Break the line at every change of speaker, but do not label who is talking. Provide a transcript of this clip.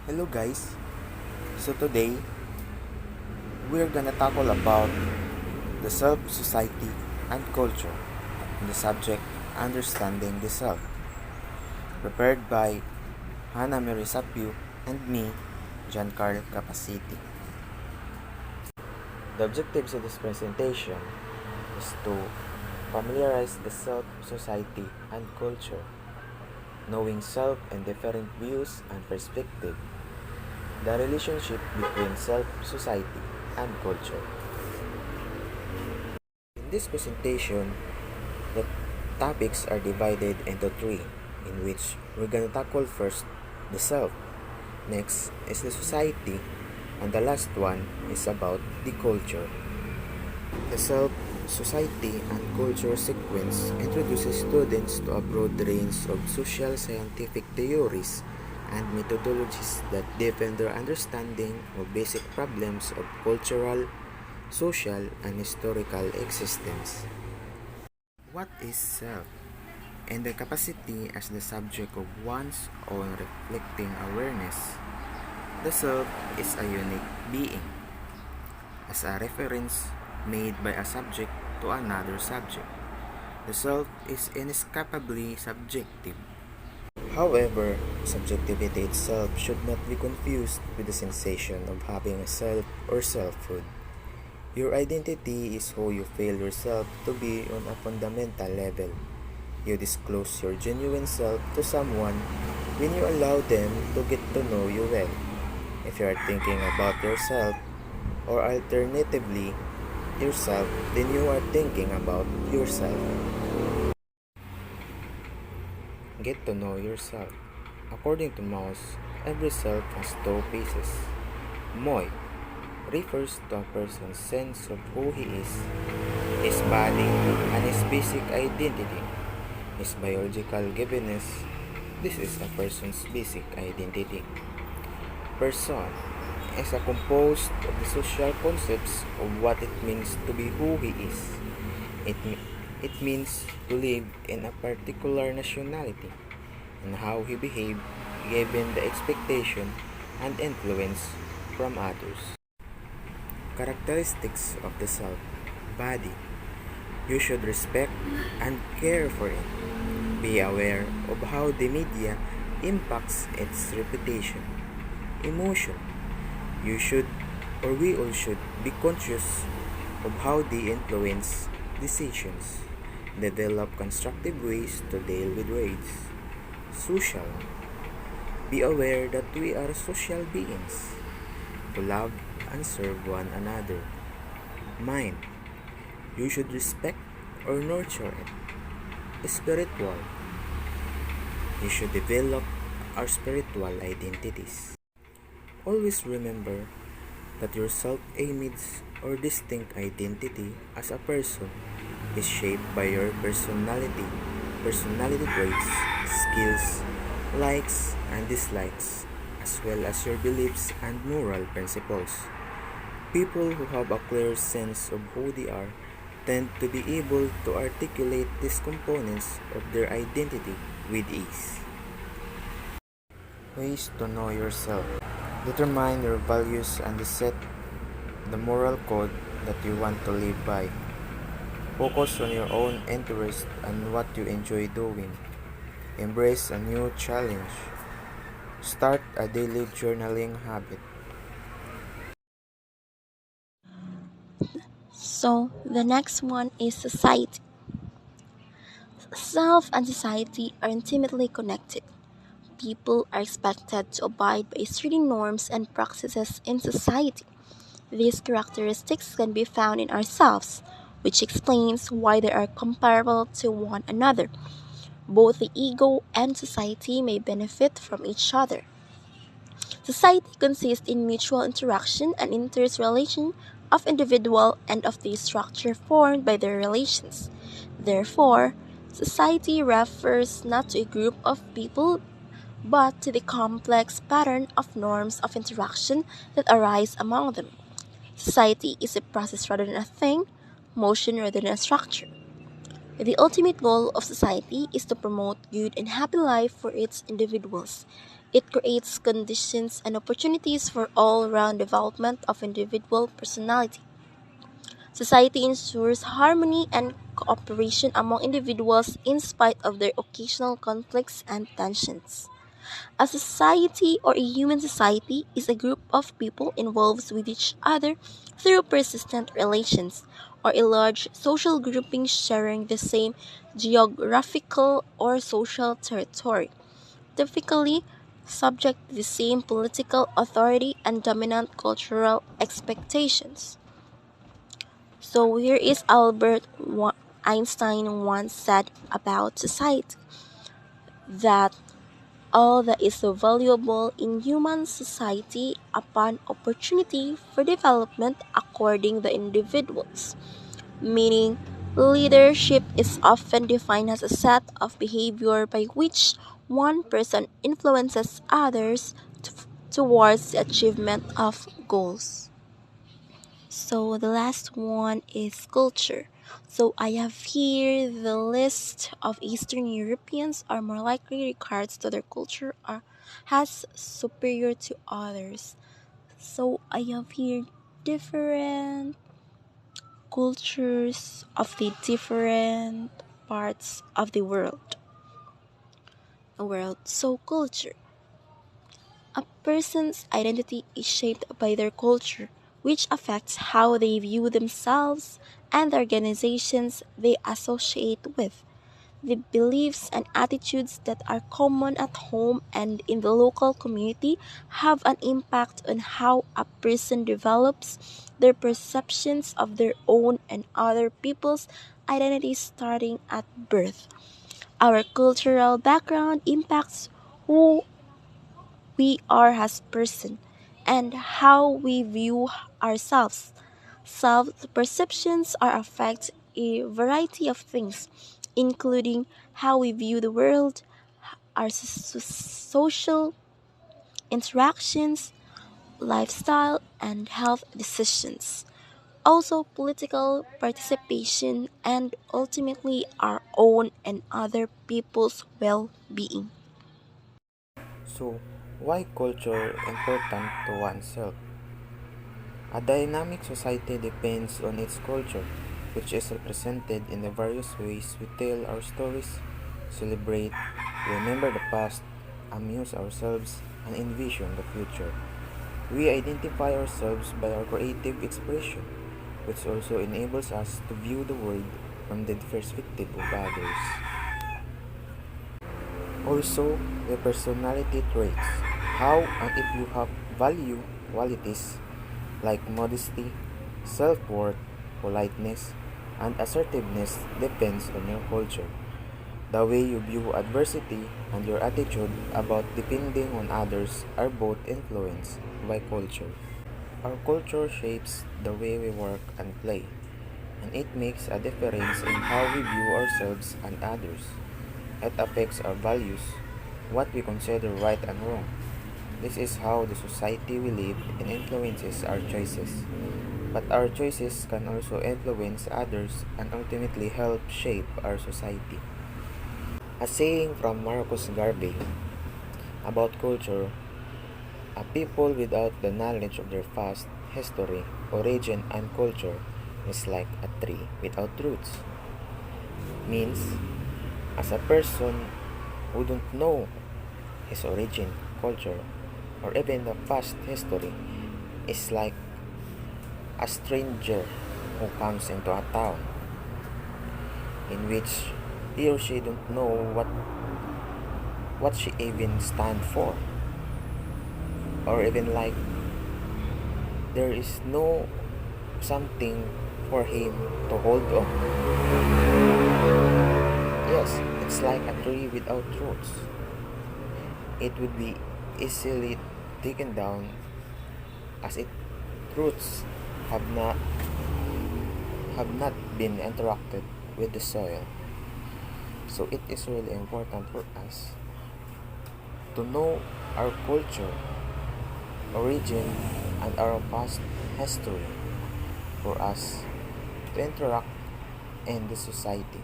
Hello guys. So today we're gonna tackle about the self, society, and culture on the subject understanding the self, prepared by Hannah Mary Sapio and me, Giancarlo Capacity. The objectives of this presentation is to familiarize the self, society, and culture, knowing self and different views and perspective, the relationship between self, society, and culture. In this presentation, the topics are divided into three, in which we're gonna tackle first the self, next is the society, and the last one is about the culture. The self, society, and culture sequence introduces students to a broad range of social scientific theories and methodologies that deepen their understanding of basic problems of cultural, social, and historical existence. What is self? And the capacity as the subject of one's own reflecting awareness. The self is a unique being, as a reference made by a subject to another subject. The self is inescapably subjective. However, subjectivity itself should not be confused with the sensation of having a self or selfhood. Your identity is who you feel yourself to be on a fundamental level. You disclose your genuine self to someone when you allow them to get to know you well. If you are thinking about yourself, or alternatively, yourself, then you are thinking about yourself. Get to know yourself. According to Mauss, every self has two pieces. Moi refers to a person's sense of who he is, his body, and his basic identity. His biological givenness. This is a person's basic identity. Person is a composed of the social concepts of what it means to be who he is. It, it means to live in a particular nationality and how he behaves given the expectation and influence from others. Characteristics of the self. Body. You should respect and care for it. Be aware of how the media impacts its reputation. Emotion. You should, or we all should, be conscious of how they influence decisions. Develop constructive ways to deal with rage. Social. Be aware that we are social beings to love and serve one another. Mind. You should respect or nurture it. Spiritual. You should develop our spiritual identities. Always remember that your self-image or distinct identity as a person is shaped by your personality traits, skills, likes and dislikes, as well as your beliefs and moral principles. People who have a clear sense of who they are tend to be able to articulate these components of their identity with ease. Ways to know yourself. Determine your values and set the moral code that you want to live by. Focus on your own interest and what you enjoy doing. Embrace a new challenge. Start a daily journaling habit.
So, the next one is society. Self and society are intimately connected. People are expected to abide by certain norms and practices in society. These characteristics can be found in ourselves, which explains why they are comparable to one another. Both the ego and society may benefit from each other. Society consists in mutual interaction and interrelation of individual and of the structure formed by their relations. Therefore, society refers not to a group of people but to the complex pattern of norms of interaction that arise among them. Society is a process rather than a thing, motion rather than a structure. The ultimate goal of society is to promote good and happy life for its individuals. It creates conditions and opportunities for all round development of individual personality. Society ensures harmony and cooperation among individuals in spite of their occasional conflicts and tensions. A society or a human society is a group of people involved with each other through persistent relations, or a large social grouping sharing the same geographical or social territory, typically subject to the same political authority and dominant cultural expectations. So here is Einstein once said about society that all that is so valuable in human society upon opportunity for development according the individuals, meaning leadership is often defined as a set of behavior by which one person influences others towards the achievement of goals. So the last one is culture. So I have here the list of Eastern Europeans are more likely regards to their culture are has superior to others. So I have here different cultures of the different parts of the world. So culture. A person's identity is shaped by their culture, which affects how they view themselves and the organizations they associate with. The beliefs and attitudes that are common at home and in the local community have an impact on how a person develops their perceptions of their own and other people's identities starting at birth. Our cultural background impacts who we are as person and how we view ourselves. Self perceptions are affect a variety of things, including how we view the world, our social interactions, lifestyle, and health decisions. Also, political participation and ultimately our own and other people's well being.
So, why culture important to oneself? A dynamic society depends on its culture, which is represented in the various ways we tell our stories, celebrate, remember the past, amuse ourselves, and envision the future. We identify ourselves by our creative expression, which also enables us to view the world from the perspective of others. Also, the personality traits. How and if you have value qualities like modesty, self worth, politeness, and assertiveness depends on your culture. The way you view adversity and your attitude about depending on others are both influenced by culture. Our culture shapes the way we work and play, and it makes a difference in how we view ourselves and others. It affects our values, what we consider right and wrong. This is how the society we live in influences our choices. But our choices can also influence others and ultimately help shape our society. A saying from Marcus Garvey about culture: a people without the knowledge of their past, history, origin, and culture is like a tree without roots. Means, as a person who don't know his origin, culture, or even the past history is like a stranger who comes into a town in which he or she don't know what she even stand for, or even like there is no something for him to hold on. Yes, it's like a tree without roots. It would be easily taken down as its roots have not been interacted with the soil. So it is really important for us to know our culture, origin, and our past history for us to interact in the society.